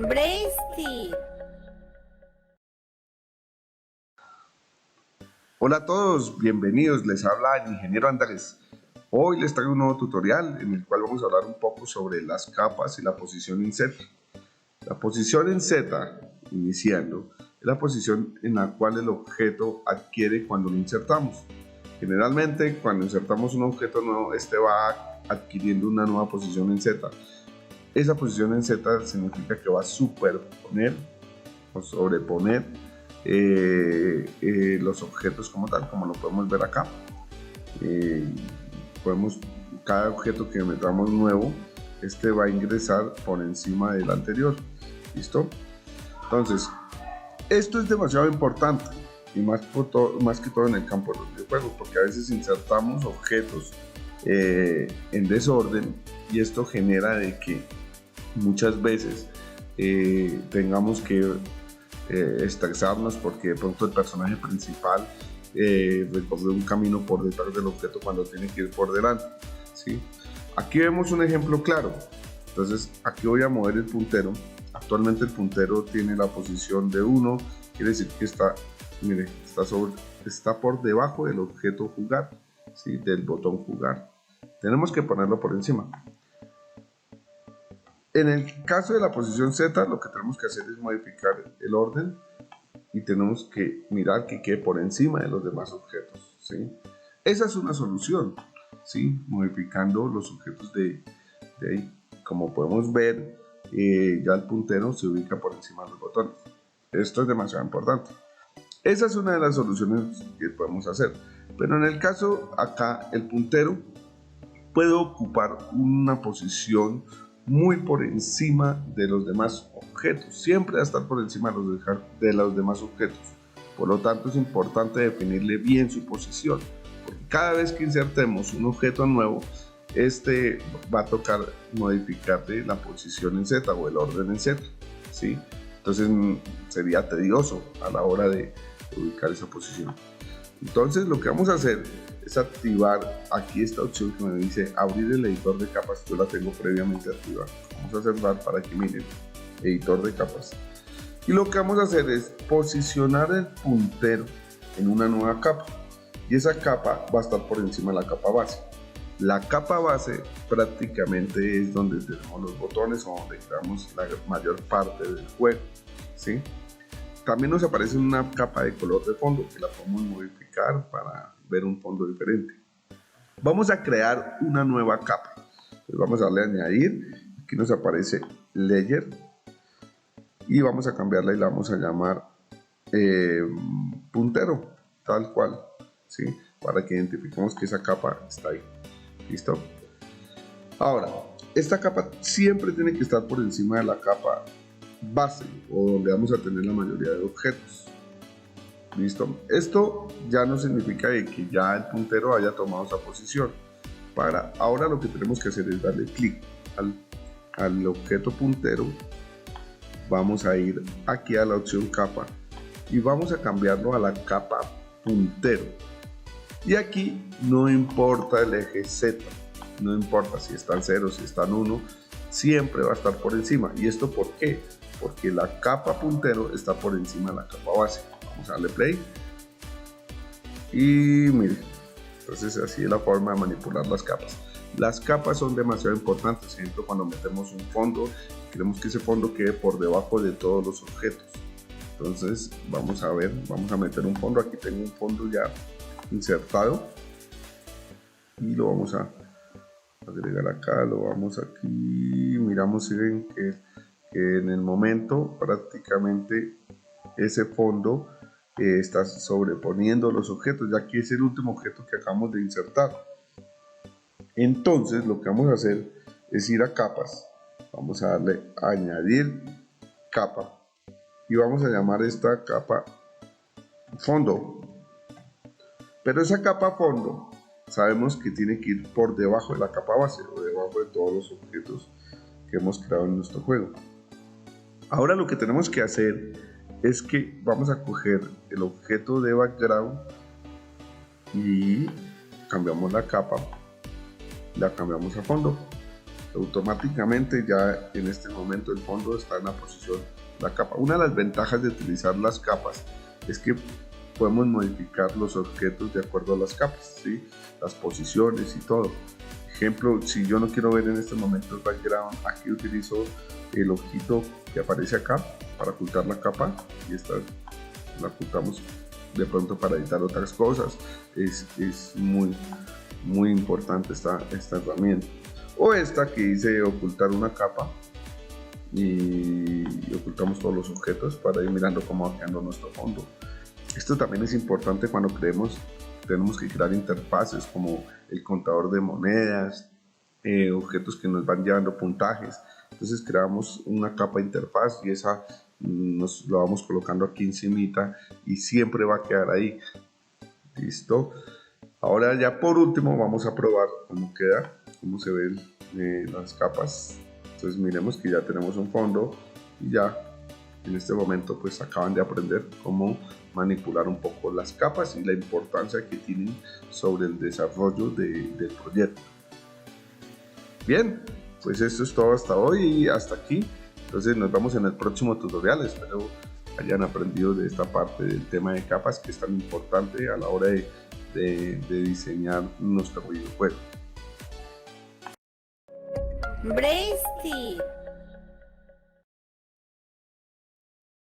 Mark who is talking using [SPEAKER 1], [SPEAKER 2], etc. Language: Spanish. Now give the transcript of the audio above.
[SPEAKER 1] Brainstick.
[SPEAKER 2] Hola a todos, bienvenidos, les habla el ingeniero Andrés. Hoy les traigo un nuevo tutorial en el cual vamos a hablar un poco sobre las capas y la posición en Z. La posición en Z, iniciando, es la posición en la cual el objeto adquiere cuando lo insertamos. Generalmente, cuando insertamos un objeto nuevo, este va adquiriendo una nueva posición en Z. Esa posición en Z significa que va a superponer o sobreponer los objetos como tal, como lo podemos ver acá. Cada objeto que metamos nuevo, este va a ingresar por encima del anterior. ¿Listo? Entonces, esto es demasiado importante y más que todo en el campo de los videojuegos, porque a veces insertamos objetos en desorden y esto genera de que muchas veces tengamos que estresarnos porque de pronto el personaje principal recorre un camino por detrás del objeto cuando tiene que ir por delante, ¿sí? Aquí vemos un ejemplo claro. Entonces aquí voy a mover el puntero. Actualmente el puntero tiene la posición de 1, quiere decir que está, mire, está por debajo del objeto jugar, ¿sí? Del botón jugar. Tenemos que ponerlo por encima. En el caso de la posición Z, lo que tenemos que hacer es modificar el orden y tenemos que mirar que quede por encima de los demás objetos, ¿sí? Esa es una solución, ¿sí? Modificando los objetos de ahí. Como podemos ver, ya el puntero se ubica por encima de los botones. Esto es demasiado importante. Esa es una de las soluciones que podemos hacer. Pero en el caso acá, el puntero puede ocupar una posición muy por encima de los demás objetos. Siempre va a estar por encima de los demás objetos. Por lo tanto, es importante definirle bien su posición, porque cada vez que insertemos un objeto nuevo, este va a tocar modificarle la posición en Z o el orden en Z, ¿sí? Entonces sería tedioso a la hora de ubicar esa posición. Entonces lo que vamos a hacer es activar aquí esta opción que me dice abrir el editor de capas. Yo la tengo previamente activada. Vamos a cerrar para que miren, editor de capas. Y lo que vamos a hacer es posicionar el puntero en una nueva capa. Y esa capa va a estar por encima de la capa base. La capa base prácticamente es donde tenemos los botones o donde creamos la mayor parte del juego, ¿sí? También nos aparece una capa de color de fondo que la podemos modificar para ver un fondo diferente. Vamos a crear una nueva capa. Entonces vamos a darle a añadir. Aquí nos aparece layer y vamos a cambiarla y la vamos a llamar puntero, tal cual, ¿sí? Para que identifiquemos que esa capa está ahí. ¿Listo? Ahora, esta capa siempre tiene que estar por encima de la capa base o donde vamos a tener la mayoría de objetos. ¿Listo? Esto ya no significa que ya el puntero haya tomado esa posición. Ahora lo que tenemos que hacer es darle clic al objeto puntero. Vamos a ir aquí a la opción capa y vamos a cambiarlo a la capa puntero. Y aquí no importa el eje Z, no importa si está en 0, si está en 1, siempre va a estar por encima. ¿Y esto por qué? Porque la capa puntero está por encima de la capa base. Vamos a darle play. Y mire, entonces así es la forma de manipular las capas. Las capas son demasiado importantes. Por ejemplo, cuando metemos un fondo, queremos que ese fondo quede por debajo de todos los objetos. Entonces vamos a ver, vamos a meter un fondo. Aquí tengo un fondo ya insertado y lo vamos a agregar acá, lo vamos aquí, miramos si ven que en el momento prácticamente ese fondo está sobreponiendo los objetos, ya que es el último objeto que acabamos de insertar. Entonces lo que vamos a hacer es ir a capas, vamos a darle a añadir capa y vamos a llamar esta capa fondo. Pero esa capa fondo sabemos que tiene que ir por debajo de la capa base o debajo de todos los objetos que hemos creado en nuestro juego. Ahora lo que tenemos que hacer es que vamos a coger el objeto de background y cambiamos la capa, la cambiamos a fondo. automáticamente ya en este momento el fondo está en la posición de la capa. Una de las ventajas de utilizar las capas es que podemos modificar los objetos de acuerdo a las capas, ¿sí? Las posiciones y todo. Ejemplo, si yo no quiero ver en este momento el background, aquí utilizo el ojito que aparece acá para ocultar la capa, y esta la ocultamos de pronto para editar otras cosas. Es muy importante esta herramienta. O esta que dice ocultar una capa, y ocultamos todos los objetos para ir mirando cómo va quedando nuestro fondo. Esto también es importante cuando tenemos que crear interfaces como el contador de monedas, objetos que nos van llevando puntajes. Entonces creamos una capa interfaz y esa nos la vamos colocando aquí encimita y siempre va a quedar ahí. Listo. Ahora ya por último vamos a probar cómo queda, cómo se ven las capas. Entonces miremos que ya tenemos un fondo y ya en este momento pues acaban de aprender cómo manipular un poco las capas y la importancia que tienen sobre el desarrollo del proyecto. Bien, pues esto es todo hasta hoy y hasta aquí. Entonces nos vemos en el próximo tutorial. Espero hayan aprendido de esta parte del tema de capas, que es tan importante a la hora de diseñar nuestro videojuego.
[SPEAKER 1] Brainstick.